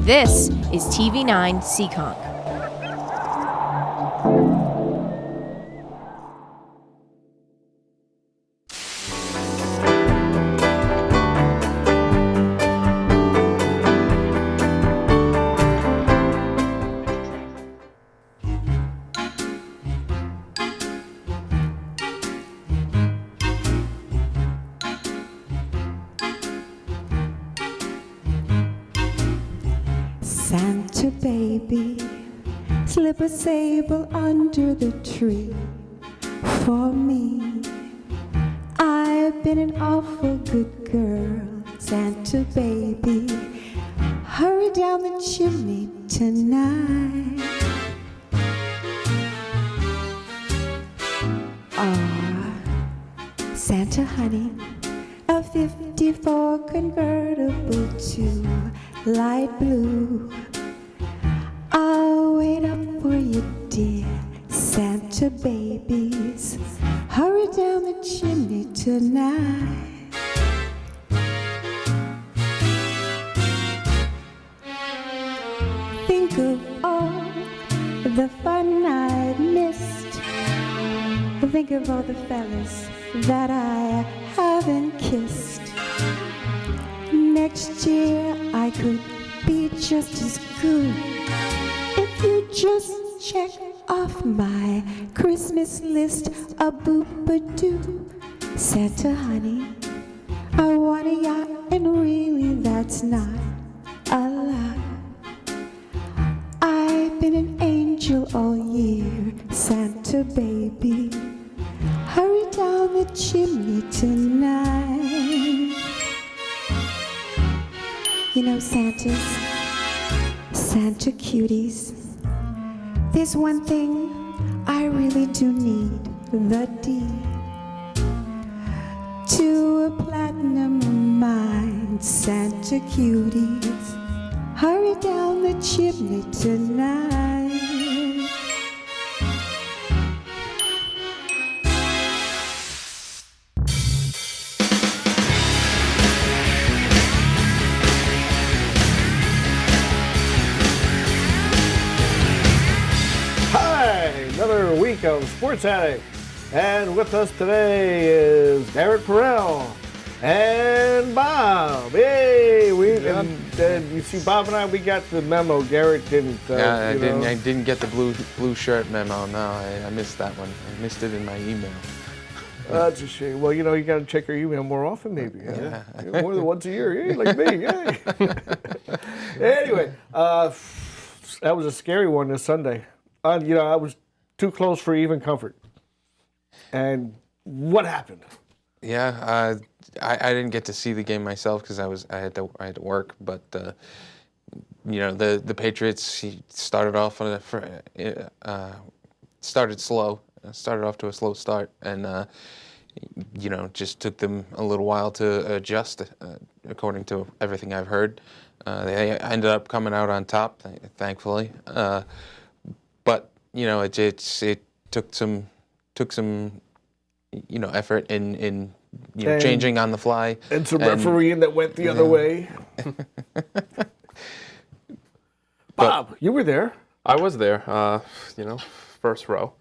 This is TV9 Seekonk. Santa baby, slip a sable under the tree for me. I've been an awful good girl, Santa baby. Hurry down the chimney tonight. Santa honey, a 54 convertible to light blue. I'll wait up for you, dear Santa babies. Hurry down the chimney tonight. Think of all the fun I've missed. Think of all the fellas that I haven't kissed. Next year I could be just as good if you just check off my Christmas list. A boop-a-doo. Santa honey, I want a yacht, and really that's not a lot. I've been an angel all year, Santa baby. Hurry down the chimney tonight. You know, Santa cuties, there's one thing I really do need, the deed to a platinum mine. Santa cuties, hurry down the chimney tonight. Another week of Sports Addict, and with us today is Garrett Perrell and Bob. Hey, and you see, Bob and I, we got the memo. Garrett didn't. I didn't get the blue shirt memo. No, I missed that one. I missed it in my email. That's a shame. Well, you got to check your email more often, maybe. Yeah. More than once a year, like me. Hey. Anyway, that was a scary one this Sunday. I was too close for even comfort. And what happened? Yeah, I didn't get to see the game myself because I had to work. But the Patriots started off started slow, started off to a slow start, and just took them a little while to adjust. According to everything I've heard, they ended up coming out on top, thankfully. But it took some effort in changing on the fly, and some refereeing that went the other way. Bob, you were there. I was there. First row.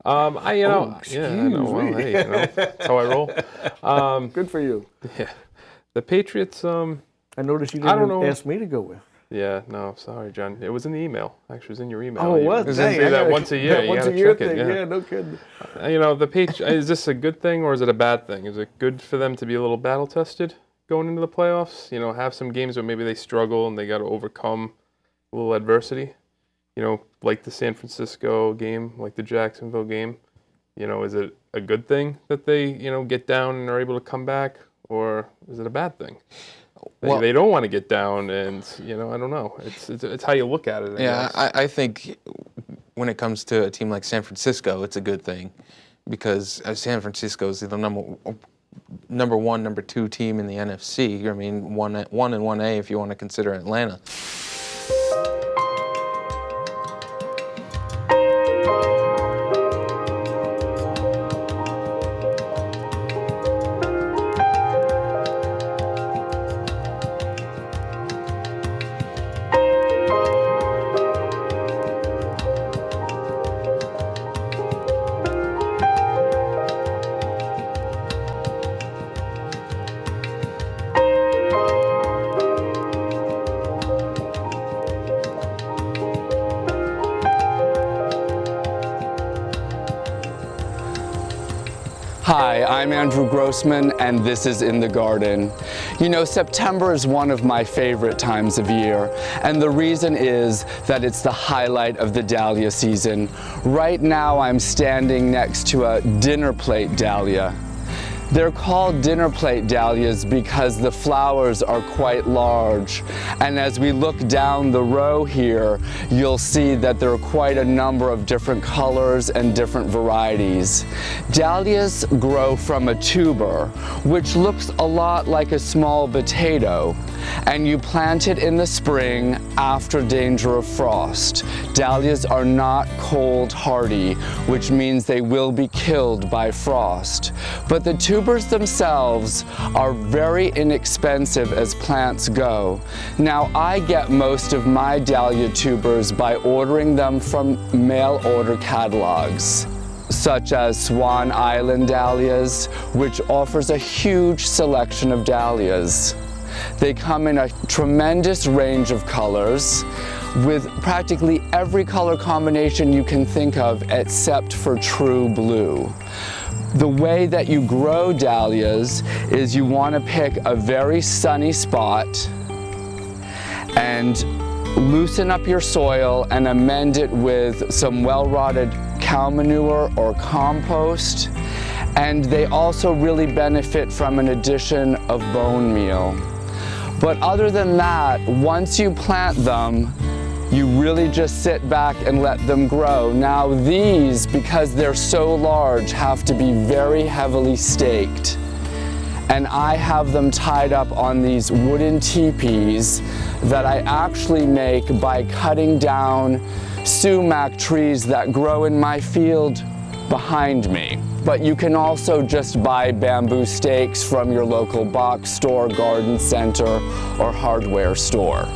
Excuse me. Well, hey, that's how I roll. Good for you. Yeah, the Patriots. I noticed you didn't ask me to go with. Yeah, no, sorry, John. It was in the email. Actually, it was in your email. Oh, what? It say that once a year. Once a year thing. Yeah, no kidding. The Patriots. Is this a good thing or is it a bad thing? Is it good for them to be a little battle tested going into the playoffs? Have some games where maybe they struggle and they got to overcome a little adversity. Like the San Francisco game, like the Jacksonville game. Is it a good thing that they get down and are able to come back, or is it a bad thing? They don't want to get down, and I don't know. It's how you look at it. I think when it comes to a team like San Francisco, it's a good thing because San Francisco is the number one, number two team in the NFC. I mean, one and 1A if you want to consider Atlanta. Hi, I'm Andrew Grossman, and this is In the Garden. You know, September is one of my favorite times of year, and the reason is that it's the highlight of the dahlia season. Right now, I'm standing next to a dinner plate dahlia. They're called dinner plate dahlias because the flowers are quite large. And as we look down the row here, you'll see that there are quite a number of different colors and different varieties. Dahlias grow from a tuber, which looks a lot like a small potato, and you plant it in the spring after danger of frost. Dahlias are not cold hardy, which means they will be killed by frost. But the tubers themselves are very inexpensive as plants go. Now, I get most of my dahlia tubers by ordering them from mail order catalogs, such as Swan Island Dahlias, which offers a huge selection of dahlias. They come in a tremendous range of colors, with practically every color combination you can think of except for true blue. The way that you grow dahlias is you want to pick a very sunny spot and loosen up your soil and amend it with some well-rotted cow manure or compost. And they also really benefit from an addition of bone meal. But other than that, once you plant them, you really just sit back and let them grow. Now these, because they're so large, have to be very heavily staked. And I have them tied up on these wooden teepees that I actually make by cutting down sumac trees that grow in my field behind me. But you can also just buy bamboo stakes from your local box store, garden center, or hardware store.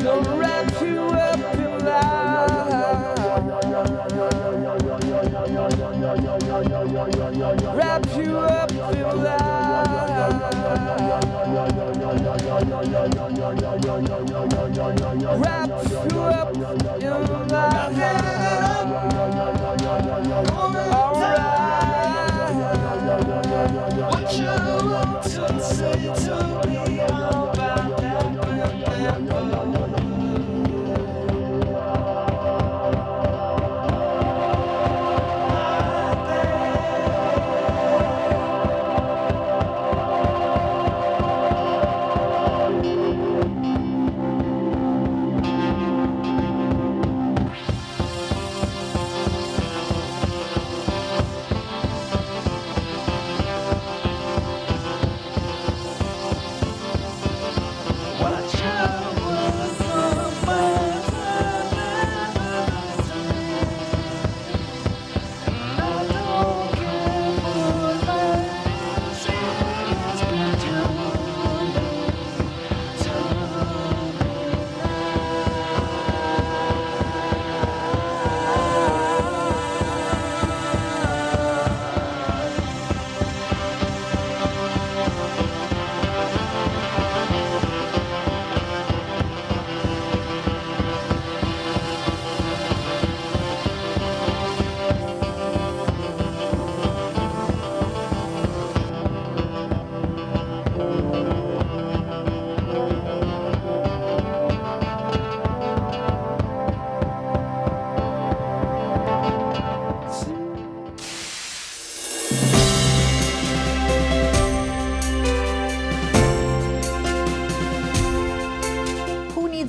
Gonna wrap you up in love. Wrap you up in love. Wrap you up in love. Alright. What you want to say to me about that?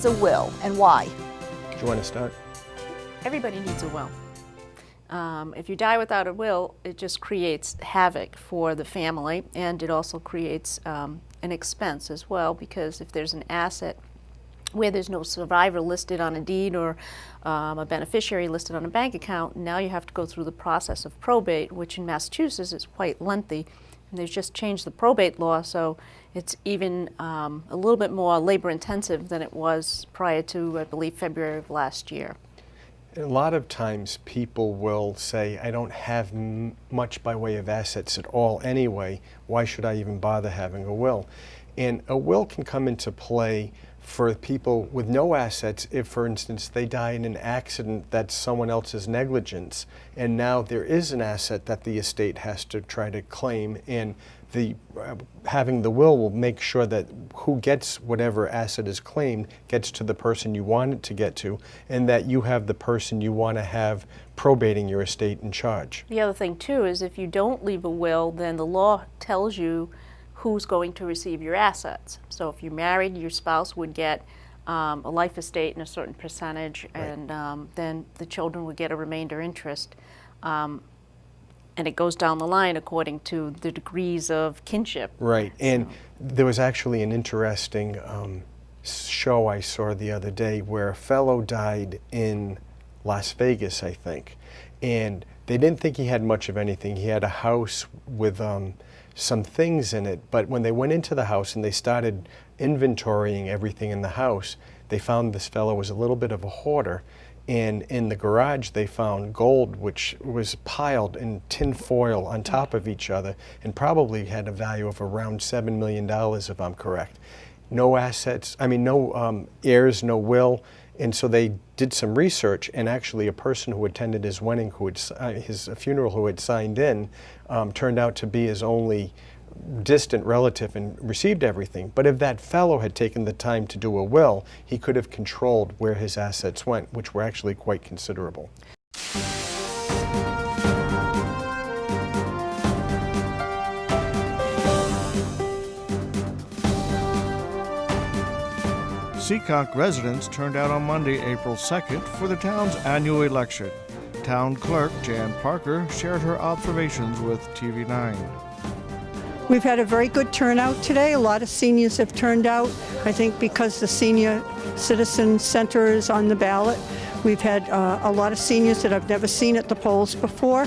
A will and why? Do you want to start? Everybody needs a will. If you die without a will, it just creates havoc for the family, and it also creates an expense as well, because if there's an asset where there's no survivor listed on a deed or a beneficiary listed on a bank account, now you have to go through the process of probate, which in Massachusetts is quite lengthy. They've just changed the probate law, so it's even a little bit more labor intensive than it was prior to, I believe, February of last year. A lot of times people will say, I don't have much by way of assets at all anyway. Why should I even bother having a will? And a will can come into play for people with no assets if, for instance, they die in an accident that's someone else's negligence, and now there is an asset that the estate has to try to claim, and the having the will make sure that who gets whatever asset is claimed gets to the person you want it to get to, and that you have the person you want to have probating your estate in charge. The other thing, too, is if you don't leave a will, then the law tells you who's going to receive your assets. So if you're married, your spouse would get a life estate in a certain percentage, Right. and then the children would get a remainder interest. And it goes down the line according to the degrees of kinship. Right, and there was actually an interesting show I saw the other day where a fellow died in Las Vegas, I think, and they didn't think he had much of anything. He had a house with some things in it, but when they went into the house and they started inventorying everything in the house, they found this fellow was a little bit of a hoarder. And in the garage, they found gold, which was piled in tin foil on top of each other, and probably had a value of around $7 million, if I'm correct. No assets, no heirs, no will. And so they did some research, and actually a person who attended his wedding, his funeral, who had signed in, turned out to be his only distant relative and received everything. But if that fellow had taken the time to do a will, he could have controlled where his assets went, which were actually quite considerable. Seekonk residents turned out on Monday, April 2nd for the town's annual election. Town clerk Jan Parker shared her observations with TV9. We've had a very good turnout today. A lot of seniors have turned out. I think because the Senior Citizen Center is on the ballot. We've had a lot of seniors that I've never seen at the polls before.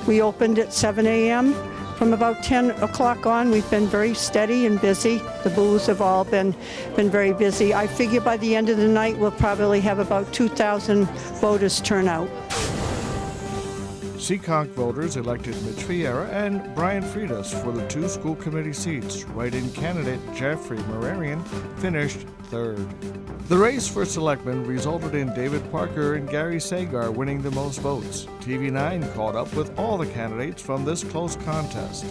We opened at 7 a.m. From about 10 o'clock on, we've been very steady and busy. The booths have all been very busy. I figure by the end of the night, we'll probably have about 2,000 voters turn out. Seekonk voters elected Mitch Vieira and Brian Freitas for the 2 school committee seats. Write-in candidate Jeffrey Merarian finished third. The race for selectmen resulted in David Parker and Gary Sagar winning the most votes. TV9 caught up with all the candidates from this close contest.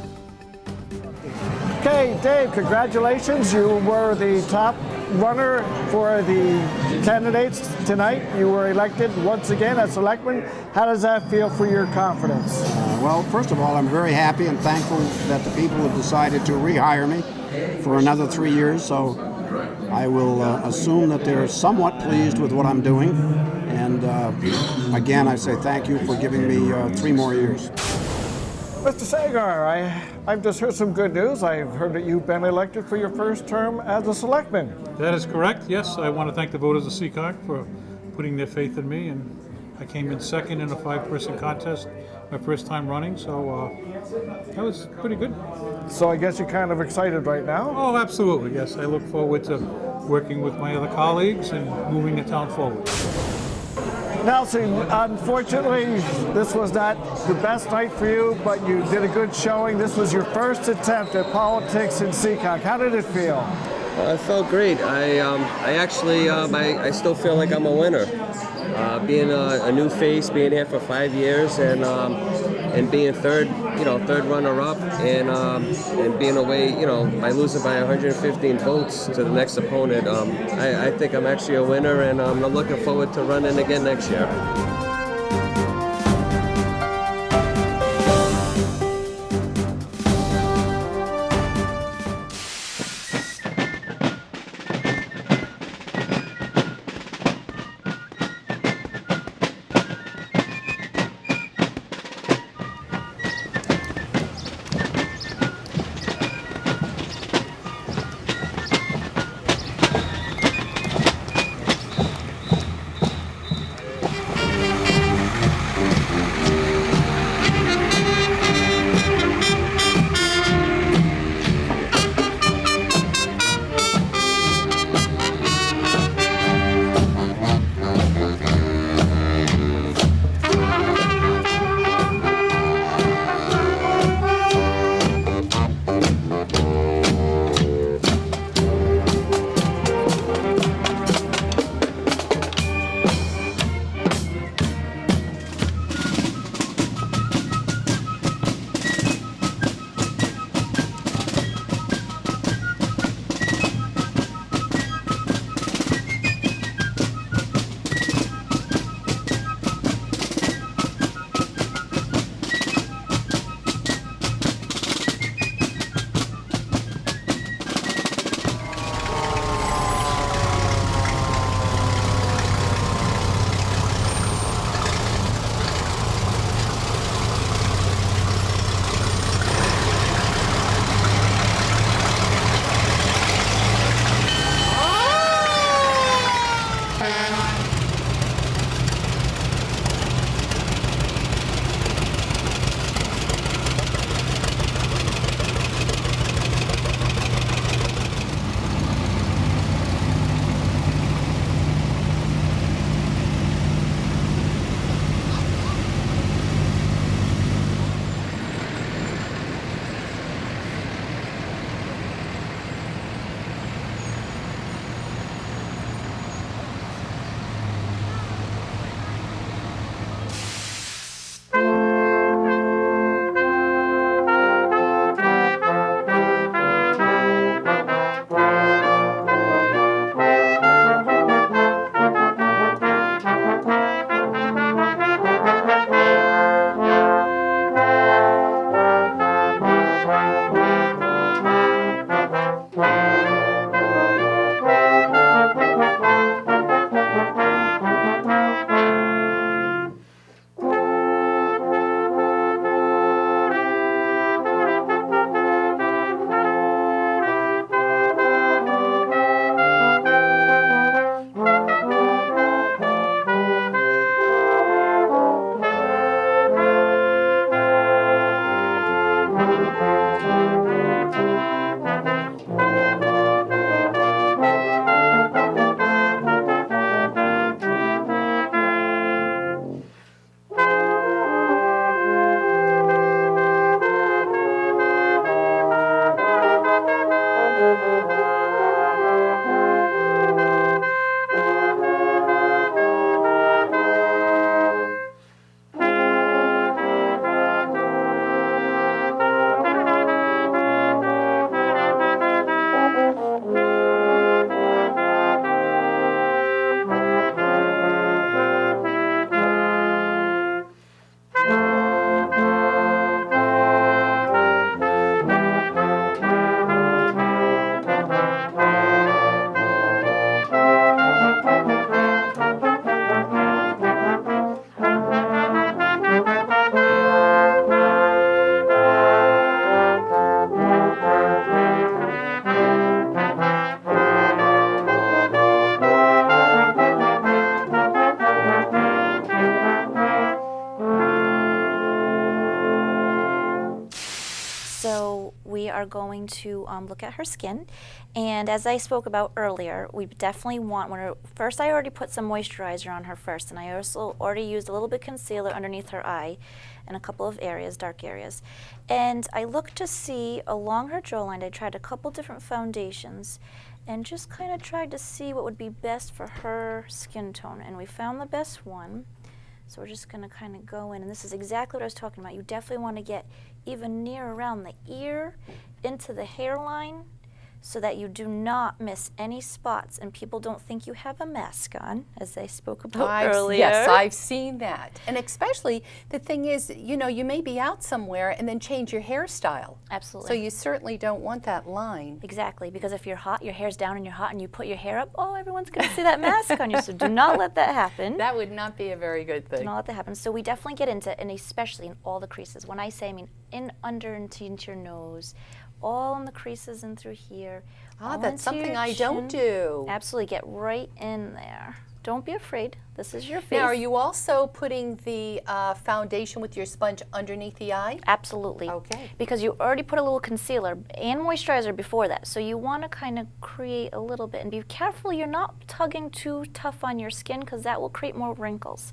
Okay, Dave, congratulations. You were the top runner for the candidates tonight. You were elected once again as selectman. How does that feel for your confidence? Well, first of all, I'm very happy and thankful that the people have decided to rehire me for another 3 years. So I will assume that they're somewhat pleased with what I'm doing. And again, I say thank you for giving me 3 more years. Mr. Sagar, I've just heard some good news. I've heard that you've been elected for your first term as a selectman. That is correct, yes. I want to thank the voters of Seekonk for putting their faith in me, and I came in second in a 5-person contest, my first time running, so that was pretty good. So I guess you're kind of excited right now? Oh, absolutely, yes. I look forward to working with my other colleagues and moving the town forward. Nelson, unfortunately, this was not the best night for you, but you did a good showing. This was your first attempt at politics in Seekonk. How did it feel? It felt great. I still feel like I'm a winner. Being a new face, being here for 5 years, and being third runner-up, and being away, by losing by 115 votes to the next opponent. I think I'm actually a winner, and I'm looking forward to running again next year. going to look at her skin. And as I spoke about earlier, we definitely want, first I already put some moisturizer on her first, and I also already used a little bit of concealer underneath her eye in a couple of areas, dark areas. And I looked to see along her jawline, I tried a couple different foundations and just kind of tried to see what would be best for her skin tone. And we found the best one. So we're just going to kind of go in, and this is exactly what I was talking about. You definitely want to get even near around the ear, into the hairline, so that you do not miss any spots and people don't think you have a mask on, as I spoke about earlier. Yes, I've seen that. And especially, the thing is, you know, you may be out somewhere and then change your hairstyle. Absolutely. So you certainly don't want that line. Exactly, because if you're hot, your hair's down and you're hot and you put your hair up, oh, everyone's going to see that mask on you. So do not let that happen. That would not be a very good thing. Do not let that happen. So we definitely get into, and especially in all the creases. When I say, I mean in under into your nose, all in the creases and through here. Ah, that's something I don't do. Absolutely, get right in there. Don't be afraid. This is your face. Now, are you also putting the foundation with your sponge underneath the eye? Absolutely. Okay. Because you already put a little concealer and moisturizer before that, so you want to kind of create a little bit. And be careful you're not tugging too tough on your skin, because that will create more wrinkles.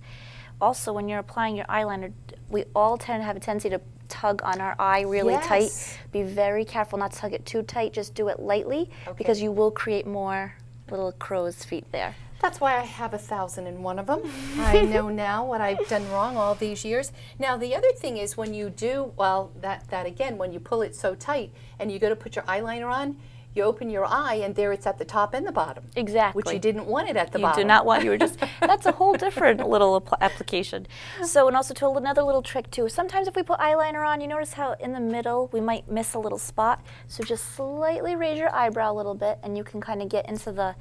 Also, when you're applying your eyeliner, we all tend to have a tendency to tug on our eye really tight. Be very careful not to tug it too tight. Just do it lightly, because you will create more little crow's feet there. That's why I have 1,001 of them. I know now what I've done wrong all these years. Now, the other thing is when you do, well, that again, when you pull it so tight and you go to put your eyeliner on, you open your eye and there it's at the top and the bottom. Exactly. Which you didn't want it at the You bottom. do not want, you were just, that's a whole different little application. So, and also to another little trick too, sometimes if we put eyeliner on, you notice how in the middle we might miss a little spot. So just slightly raise your eyebrow a little bit and you can kind of get into the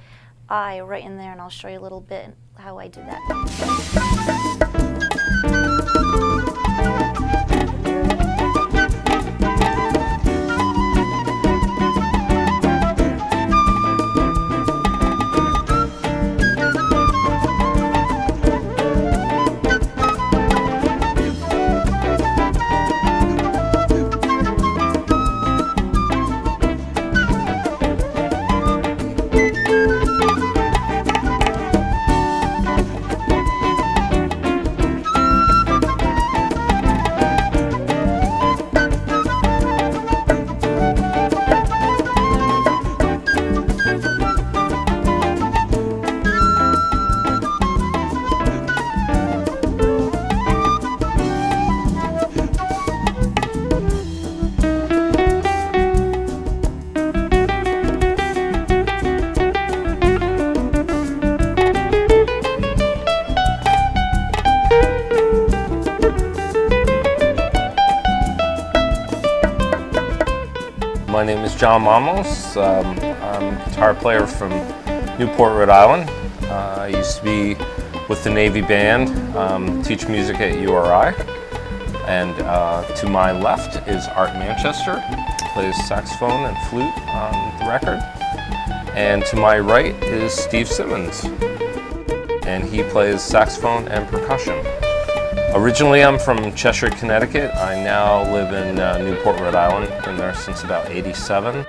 eye right in there, and I'll show you a little bit how I do that. My name is John Mamos. I'm a guitar player from Newport, Rhode Island. I used to be with the Navy Band, teach music at URI. And to my left is Art Manchester, plays saxophone and flute on the record. And to my right is Steve Simmons, and he plays saxophone and percussion. Originally, I'm from Cheshire, Connecticut. I now live in Newport, Rhode Island. Been there since about '87.